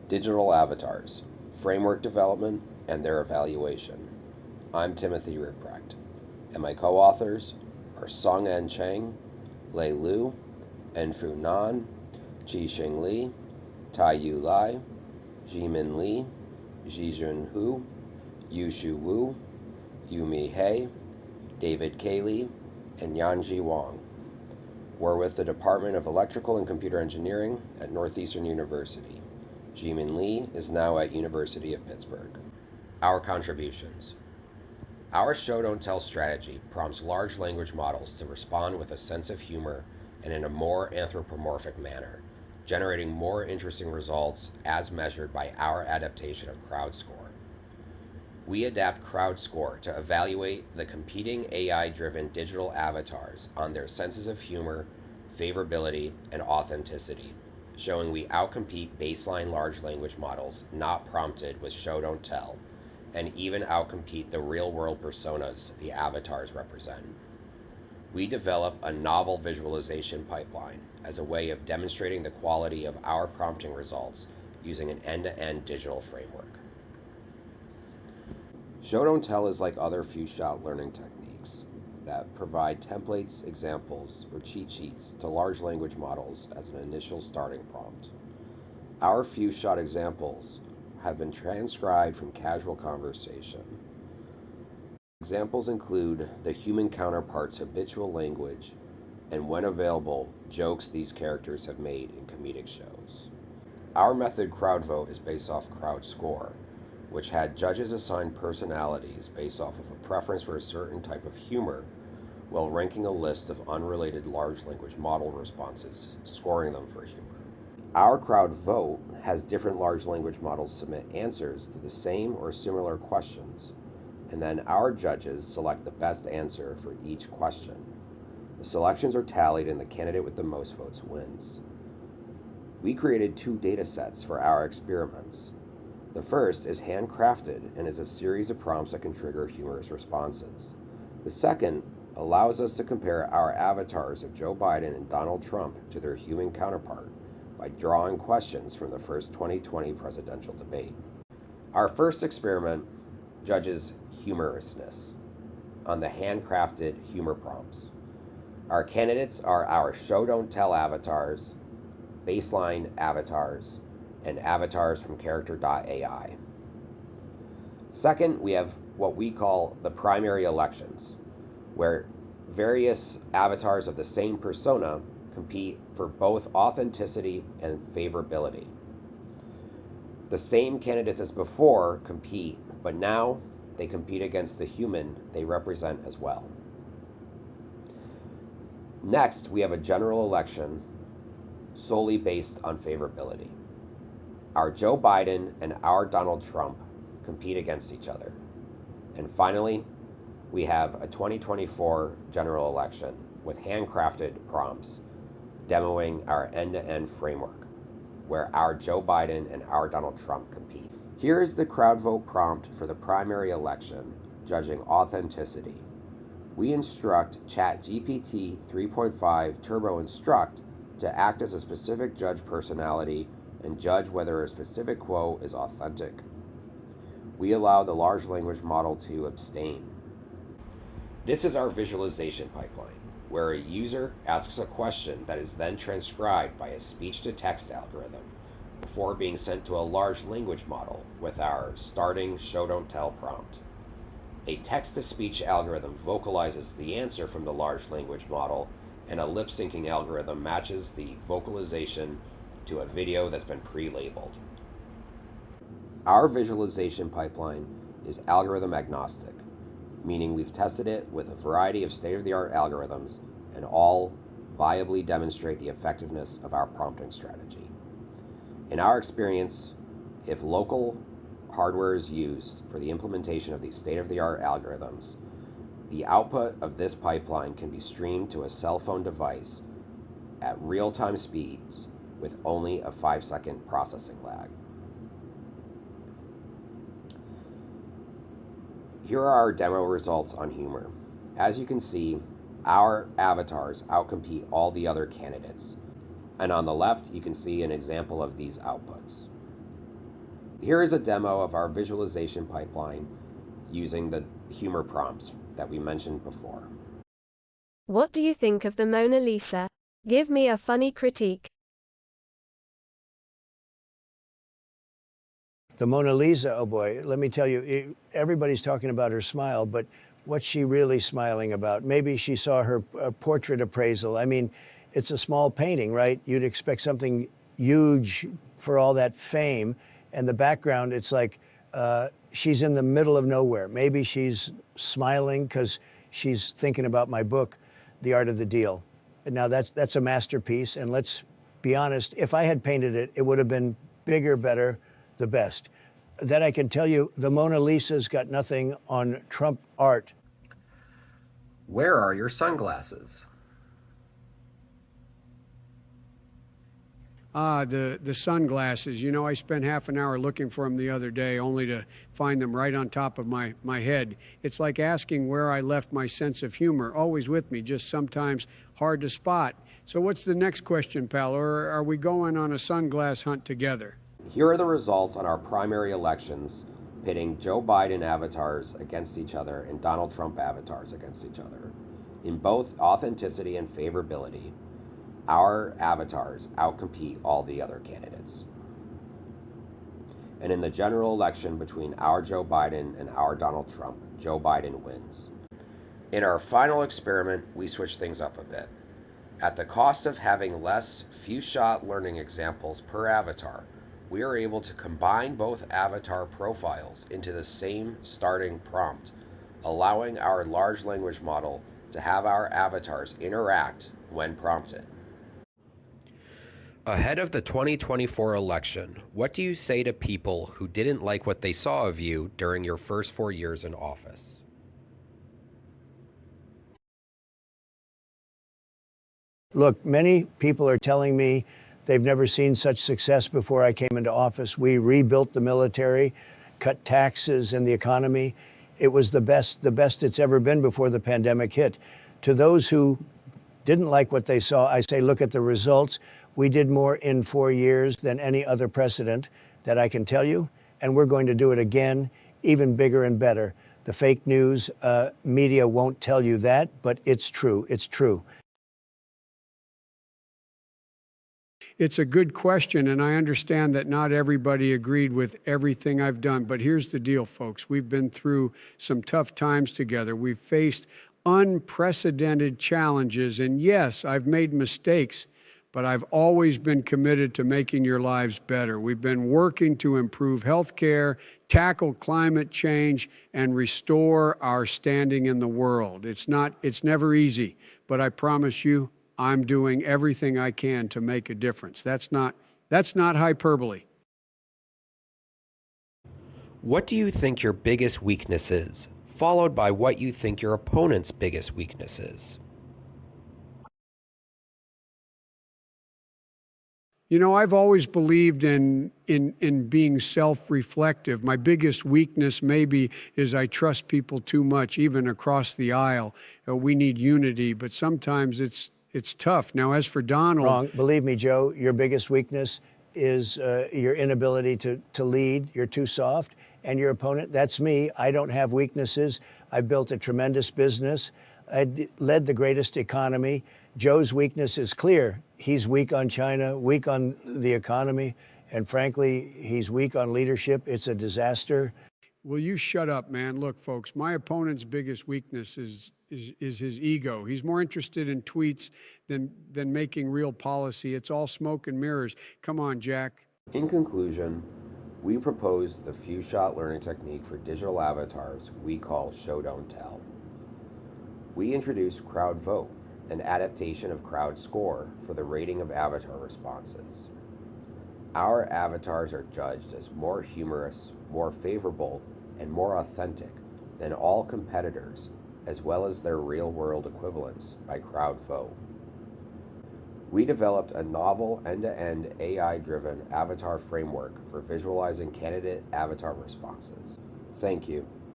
Digital Avatars, Framework Development and Their Evaluation. I'm Timothy Ripprecht, and my co-authors are Song-En Chang, Lei Liu, Enfu Nan, Qixing Li, Taiyu Lai, Jimin Li, Jijun Hu, Yushu Wu, Yumi He, David Cayley, and Yanji Wang. We're with the Department of Electrical and Computer Engineering at Northeastern University. Jimin Li is now at University of Pittsburgh. Our contributions. Our show don't tell strategy prompts large language models to respond with a sense of humor and in a more anthropomorphic manner, generating more interesting results as measured by our adaptation of CrowdScore. We adapt CrowdScore to evaluate the competing AI-driven digital avatars on their senses of humor, favorability, and authenticity, showing we outcompete baseline large language models not prompted with show don't tell, and even outcompete the real-world personas the avatars represent. We develop a novel visualization pipeline as a way of demonstrating the quality of our prompting results using an end-to-end digital framework. Show don't tell is like other few-shot learning techniques that provide templates, examples, or cheat sheets to large language models as an initial starting prompt. Our few-shot examples have been transcribed from casual conversation. Examples include the human counterpart's habitual language and, when available, jokes these characters have made in comedic shows. Our method CrowdVote is based off CrowdScore, which had judges assign personalities based off of a preference for a certain type of humor while ranking a list of unrelated large language model responses, scoring them for humor. Our CrowdVote has different large language models submit answers to the same or similar questions, and then our judges select the best answer for each question. The selections are tallied and the candidate with the most votes wins. We created 2 data sets for our experiments. The first is handcrafted and is a series of prompts that can trigger humorous responses. The second allows us to compare our avatars of Joe Biden and Donald Trump to their human counterpart by drawing questions from the first 2020 presidential debate. Our first experiment judges humorousness on the handcrafted humor prompts. Our candidates are our show don't tell avatars, baseline avatars, and avatars from character.ai. Second, we have what we call the primary elections, where various avatars of the same persona compete for both authenticity and favorability. The same candidates as before compete, but now they compete against the human they represent as well. Next, we have a general election solely based on favorability. Our Joe Biden and our Donald Trump compete against each other. And finally, we have a 2024 general election with handcrafted prompts demoing our end-to-end framework, where our Joe Biden and our Donald Trump compete. Here is the CrowdVote prompt for the primary election, judging authenticity. We instruct ChatGPT 3.5 Turbo Instruct to act as a specific judge personality and judge whether a specific quote is authentic. We allow the large language model to abstain. This is our visualization pipeline, where a user asks a question that is then transcribed by a speech-to-text algorithm before being sent to a large language model with our starting show don't tell prompt. A text-to-speech algorithm vocalizes the answer from the large language model, and a lip-syncing algorithm matches the vocalization to a video that's been pre-labeled. Our visualization pipeline is algorithm agnostic, meaning we've tested it with a variety of state-of-the-art algorithms and all viably demonstrate the effectiveness of our prompting strategy. In our experience, if local hardware is used for the implementation of these state-of-the-art algorithms, the output of this pipeline can be streamed to a cell phone device at real-time speeds with only a 5-second processing lag. Here are our demo results on humor. As you can see, our avatars outcompete all the other candidates. And on the left, you can see an example of these outputs. Here is a demo of our visualization pipeline using the humor prompts that we mentioned before. What do you think of the Mona Lisa? Give me a funny critique. The Mona Lisa, oh boy, let me tell you, everybody's talking about her smile, but what's she really smiling about? Maybe she saw her portrait appraisal. I mean, it's a small painting, right? You'd expect something huge for all that fame. And the background, it's like she's in the middle of nowhere. Maybe she's smiling because she's thinking about my book, The Art of the Deal. And now that's a masterpiece. And let's be honest, if I had painted it, it would have been bigger, better, the best. That I can tell you, the Mona Lisa's got nothing on Trump art. Where are your sunglasses? The sunglasses. You know, I spent half an hour looking for them the other day, only to find them right on top of my head. It's like asking where I left my sense of humor, always with me, just sometimes hard to spot. So what's the next question, pal? Or are we going on a sunglass hunt together? Here are the results on our primary elections, pitting Joe Biden avatars against each other and Donald Trump avatars against each other. In both authenticity and favorability, our avatars outcompete all the other candidates. And in the general election between our Joe Biden and our Donald Trump, Joe Biden wins. In our final experiment, we switch things up a bit. At the cost of having less few-shot learning examples per avatar, we are able to combine both avatar profiles into the same starting prompt, allowing our large language model to have our avatars interact when prompted. Ahead of the 2024 election, what do you say to people who didn't like what they saw of you during your first 4 years in office? Look, many people are telling me they've never seen such success before I came into office. We rebuilt the military, cut taxes and the economy. It was the best it's ever been before the pandemic hit. To those who didn't like what they saw, I say, look at the results. We did more in 4 years than any other precedent that I can tell you, and we're going to do it again, even bigger and better. The fake news media won't tell you that, but it's true. It's true. It's a good question, and I understand that not everybody agreed with everything I've done. But here's the deal, folks. We've been through some tough times together. We've faced unprecedented challenges. And yes, I've made mistakes, but I've always been committed to making your lives better. We've been working to improve health care, tackle climate change, and restore our standing in the world. It's never easy, but I promise you, I'm doing everything I can to make a difference. That's not hyperbole. What do you think your biggest weakness is, followed by what you think your opponent's biggest weakness is? You know, I've always believed in being self-reflective. My biggest weakness maybe is I trust people too much, even across the aisle. We need unity, but sometimes it's tough. Now, as for Donald... Wrong. Believe me, Joe, your biggest weakness is your inability to lead. You're too soft. And your opponent, that's me. I don't have weaknesses. I built a tremendous business. I led the greatest economy. Joe's weakness is clear. He's weak on China, weak on the economy, and frankly, he's weak on leadership. It's a disaster. Will you shut up, man? Look, folks, my opponent's biggest weakness is his ego. He's more interested in tweets than making real policy. It's all smoke and mirrors. Come on, Jack. In conclusion, we proposed the few-shot learning technique for digital avatars we call Show Don't Tell. We introduced Crowd Vote, an adaptation of Crowd Score for the rating of avatar responses. Our avatars are judged as more humorous, more favorable, and more authentic than all competitors, as well as their real-world equivalents by Crowd Vote. We developed a novel end-to-end AI-driven avatar framework for visualizing candidate avatar responses. Thank you.